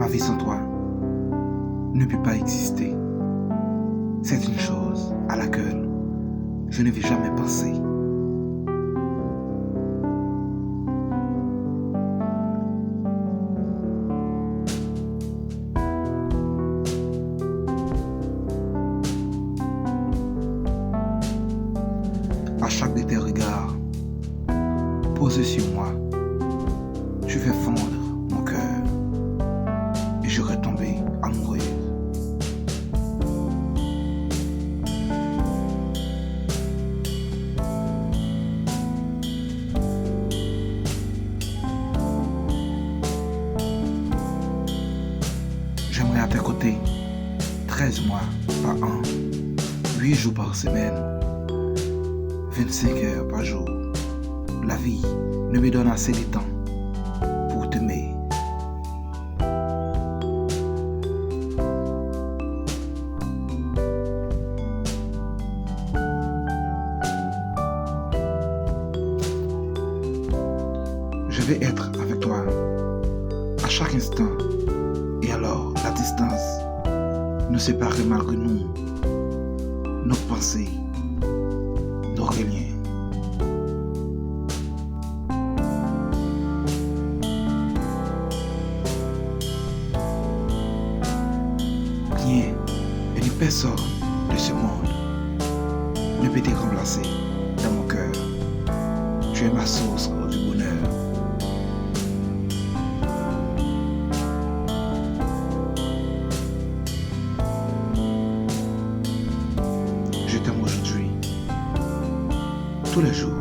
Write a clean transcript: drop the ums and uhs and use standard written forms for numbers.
Ma vie sans toi ne peut pas exister. C'est une chose à laquelle je ne vais jamais penser. À chaque de tes regards posés sur moi, tu fais fondre mon cœur et je retombe amoureuse. J'aimerais à tes côtés 13 mois par an, 8 jours par semaine, 25 heures par jour. La vie ne me donne assez de temps pour t'aimer. Je vais être avec toi à chaque instant. Et alors, la distance nous sépare malgré nous, nos pensées, nos reliens. Rien et ni personne de ce monde ne peut te remplacer dans mon cœur. Tu es ma source du bonheur. Je t'aime aujourd'hui, tous les jours.